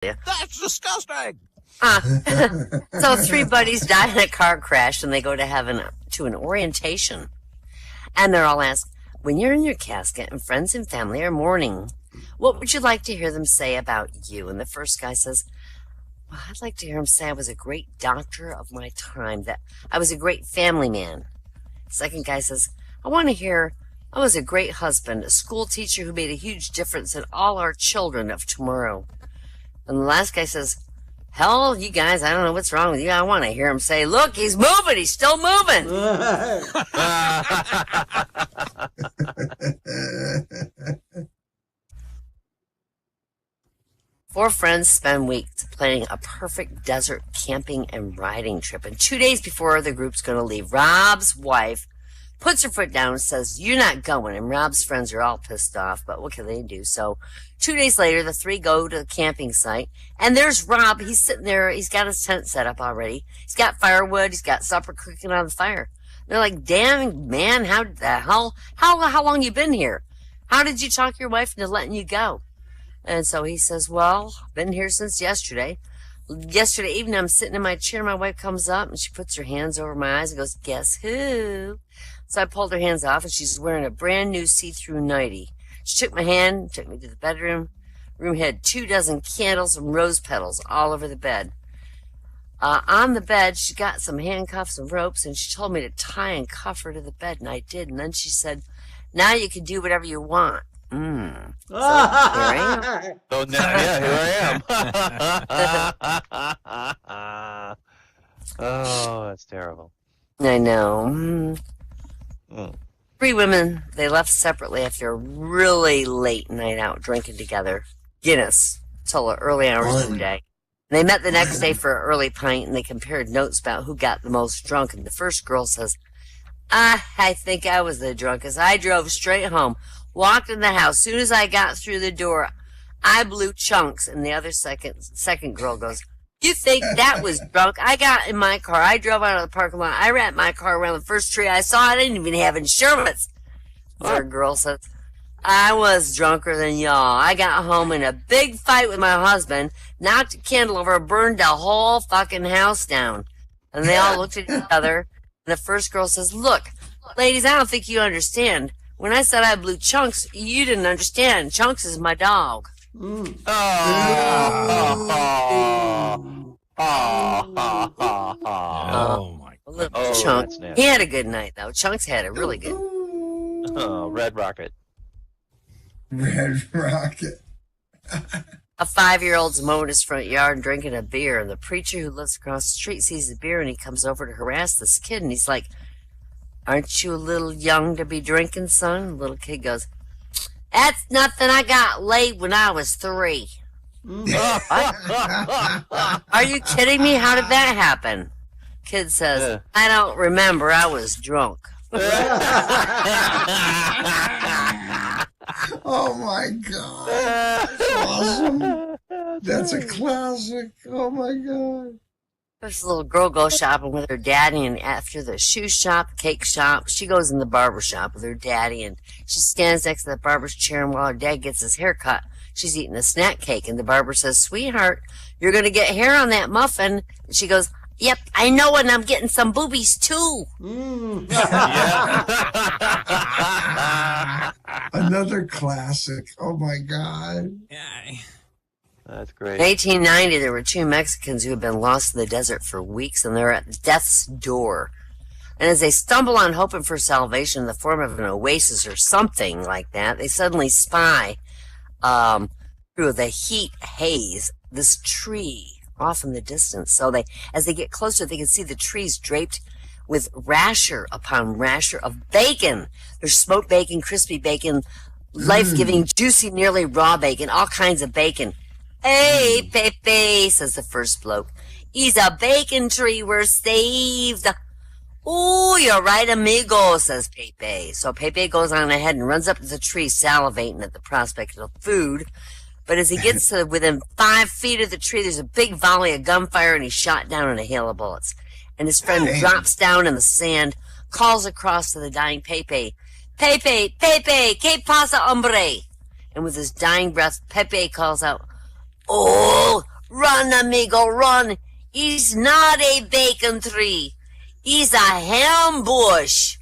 That's disgusting. So 3 buddies die in a car crash and they go to heaven to an orientation. And they're all asked, when you're in your casket and friends and family are mourning, what would you like to hear them say about you? And the first guy says, well, I'd like to hear him say I was a great doctor of my time, that I was a great family man. Second guy says, I want to hear I was a great husband, a school teacher who made a huge difference in all our children of tomorrow. And the last guy says, hell, you guys, I don't know what's wrong with you. I want to hear him say, look, he's moving. He's still moving. 4 friends spend weeks planning a perfect desert camping and riding trip. And 2 days before the group's going to leave, Rob's wife puts her foot down and says, you're not going. And Rob's friends are all pissed off, but what can they do? So 2 days later, the 3 go to the camping site, and there's Rob. He's sitting there. He's got his tent set up already. He's got firewood. He's got supper cooking on the fire. They're like, damn, man, how the hell, how long you been here? How did you talk your wife into letting you go? And so he says, well, been here since yesterday. Yesterday evening, I'm sitting in my chair. My wife comes up, and she puts her hands over my eyes and goes, guess who? So I pulled her hands off, and she's wearing a brand new see-through nightie. She took my hand, took me to the bedroom. Room had 24 candles and rose petals all over the bed. On the bed, she got some handcuffs and ropes, and she told me to tie and cuff her to the bed, and I did. And then she said, now you can do whatever you want. So here I am. So now, here I am. Oh, that's terrible. I know. 3 women, they left separately after a really late night out drinking together. Guinness, till the early hours of the day. They met the next day for an early pint, and they compared notes about who got the most drunk. And the first girl says, I think I was the drunkest. I drove straight home, walked in the house. Soon as I got through the door, I blew chunks. And the other second girl goes, you think that was drunk? I got in my car. I drove out of the parking lot. I wrapped my car around the first tree I saw. I didn't even have insurance. Third girl says, I was drunker than y'all. I got home in a big fight with my husband, knocked a candle over, burned the whole fucking house down. And they all looked at each other. And the first girl says, look, ladies, I don't think you understand. When I said I blew Chunks, you didn't understand. Chunks is my dog. Oh my God. Chunk. He had a good night, though. Chunks had a really good. Oh, Red Rocket. Red Rocket. A 5-year-old's mowing his front yard and drinking a beer, and the preacher who lives across the street sees the beer, and he comes over to harass this kid, and he's like, aren't you a little young to be drinking, son? The little kid goes, that's nothing. I got laid when I was 3. Are you kidding me? How did that happen? Kid says, I don't remember. I was drunk. Oh my God. That's awesome. That's a classic. Oh my God. This little girl goes shopping with her daddy, and after the shoe shop, cake shop, she goes in the barber shop with her daddy, and she stands next to the barber's chair, and while her dad gets his hair cut, she's eating a snack cake, and the barber says, sweetheart, you're going to get hair on that muffin. And she goes, yep, I know, and I'm getting some boobies, too. Another classic. Oh my God. Yeah. That's great. In 1890, there were 2 Mexicans who had been lost in the desert for weeks, and they're at death's door. And as they stumble on hoping for salvation in the form of an oasis or something like that, they suddenly spy through the heat haze this tree off in the distance. So as they get closer, they can see the trees draped with rasher upon rasher of bacon. There's smoked bacon, crispy bacon, life-giving, juicy, nearly raw bacon, all kinds of bacon. Hey, Pepe, says the first bloke. He's a bacon tree. We're saved. Oh, you're right, amigo, says Pepe. So Pepe goes on ahead and runs up to the tree, salivating at the prospect of food. But as he gets to within 5 feet of the tree, there's a big volley of gunfire, and he's shot down in a hail of bullets. And his friend drops down in the sand, calls across to the dying Pepe, Pepe, Pepe, ¿qué pasa, hombre? And with his dying breath, Pepe calls out, oh, Run, amigo, run. He's not a bacon tree. He's a ham bush.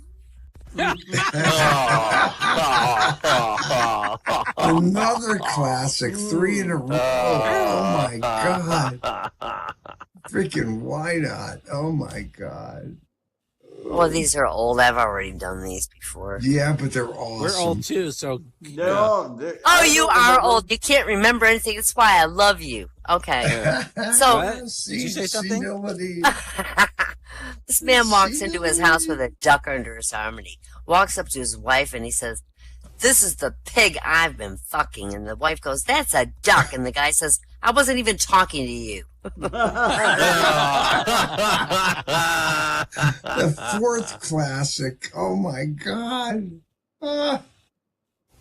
Another classic, 3 in a row. Oh my God. Freaking WyNott. Oh my God. Well, these are old. I've already done these before. Yeah, but they're awesome. We're old too, so Oh, you are old. You can't remember anything. That's why I love you. Okay. So, What? Did you say something? Nobody... this man walks into his house with a duck under his arm, and he walks up to his wife and he says, "This is the pig I've been fucking." And the wife goes, "That's a duck." And the guy says, "I wasn't even talking to you." The fourth classic. Oh my God.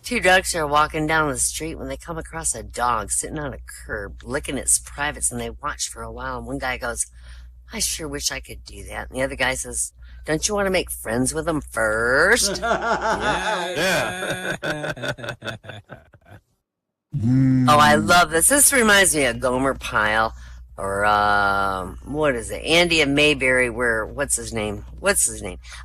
Two ducks are walking down the street when they come across a dog sitting on a curb, licking its privates, and they watch for a while. And one guy goes, "I sure wish I could do that." And the other guy says, "Don't you want to make friends with them first?" Oh, I love this. This reminds me of Gomer Pyle, or what is it? Andy and Mayberry. What's his name? All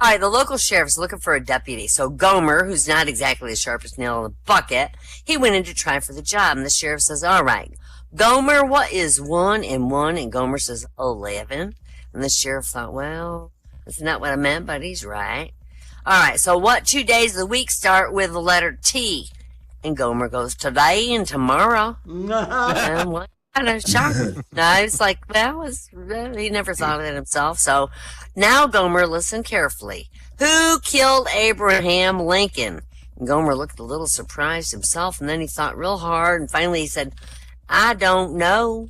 right, the local sheriff's looking for a deputy. So Gomer, who's not exactly the sharpest nail in the bucket, he went in to try for the job. And the sheriff says, "All right, Gomer, what is 1 and 1?" And Gomer says, 11. And the sheriff thought, well, that's not what I meant, but he's right. All right, so what 2 days of the week start with the letter T? And Gomer goes, "Today and tomorrow." And what kind of shocking. No, it's like, well, he never thought of it himself. So now, Gomer, listen carefully. Who killed Abraham Lincoln? And Gomer looked a little surprised himself, and then he thought real hard, and finally he said, "I don't know."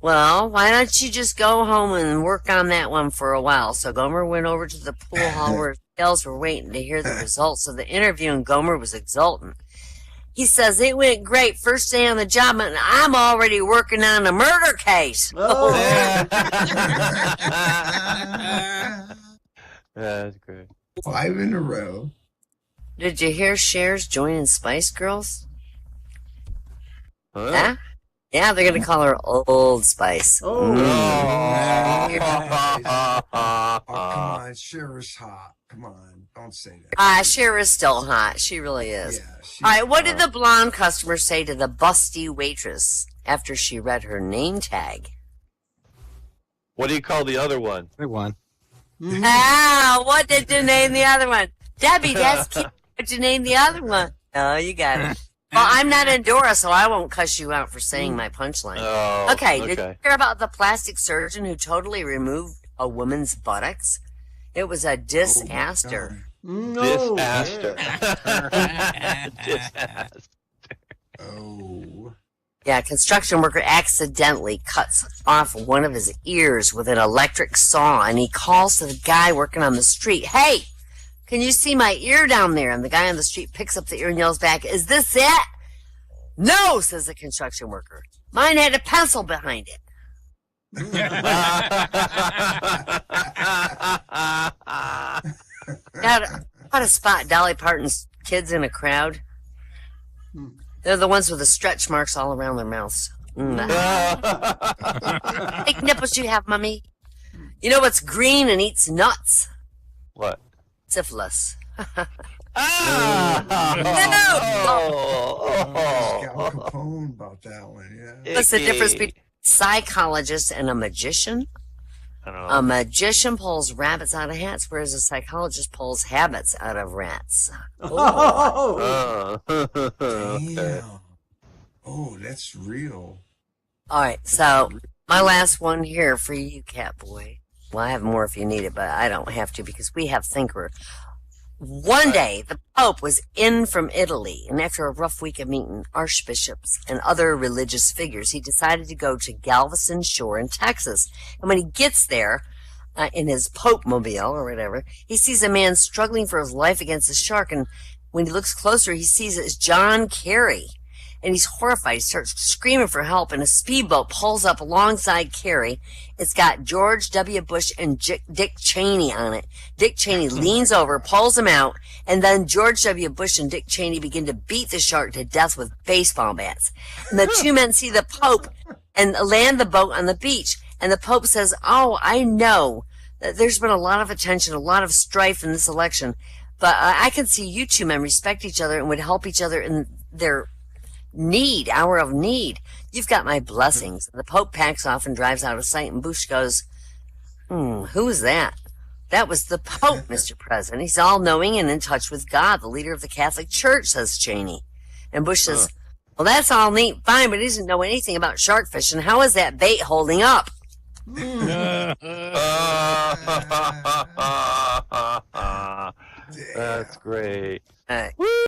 "Well, why don't you just go home and work on that one for a while?" So Gomer went over to the pool hall where his girls were waiting to hear the results of the interview, and Gomer was exultant. He says, "It went great. First day on the job, and I'm already working on a murder case." Oh. That's great. 5 in a row. Did you hear Cher's joining Spice Girls? Huh? Huh? Yeah, they're going to call her Old Spice. Oh, come on. Cher is hot. Come on. Don't say that. Cher is still hot. She really is. Yeah, she's All right, what hot. did the blonde customer say to the busty waitress after she read her name tag? What do you call the other one? we won. What did you name the other one? Debbie, that's cute. What'd you name the other one? Oh, you got it. Well, I'm not Endora, so I won't cuss you out for saying my punchline. Oh, Okay, did you hear about the plastic surgeon who totally removed a woman's buttocks? It was a disaster. Disaster. Disaster. Oh. Yeah, a construction worker accidentally cuts off one of his ears with an electric saw, and he calls to the guy working on the street, "Hey, can you see my ear down there?" And the guy on the street picks up the ear and yells back, "Is this it?" "No," says the construction worker. "Mine had a pencil behind it." How to spot Dolly Parton's kids in a crowd? They're the ones with the stretch marks all around their mouths. Big nipples you have, Mummy. You know what's green and eats nuts? What? Syphilis. Al Capone about that one, yeah. What's the difference between a psychologist and a magician? I don't know. A magician pulls rabbits out of hats, whereas a psychologist pulls habits out of rats. Damn. Oh, that's real. All right, so my last one here for you, Catboy. Well, I have more if you need it, but I don't have to because we have Thinker. One day, the Pope was in from Italy, and after a rough week of meeting archbishops and other religious figures, he decided to go to Galveston Shore in Texas. And when he gets there, in his Pope mobile or whatever, he sees a man struggling for his life against a shark, and when he looks closer, he sees it's John Kerry. And he's horrified. He starts screaming for help, and a speedboat pulls up alongside Kerry. It's got George W. Bush and Dick Cheney on it. Dick Cheney leans over, pulls him out, and then George W. Bush and Dick Cheney begin to beat the shark to death with baseball bats. And the two men see the Pope and land the boat on the beach. And the Pope says, "Oh, I know that there's been a lot of attention, a lot of strife in this election, but I can see you two men respect each other and would help each other in their hour of need. You've got my blessings." The Pope packs off and drives out of sight, and Bush goes, who is that? That was the Pope, Mr. President. He's all-knowing and in touch with God, the leader of the Catholic Church, says Cheney. And Bush says, well, that's all neat, fine, but he doesn't know anything about shark fishing. How is that bait holding up? That's great. Woo!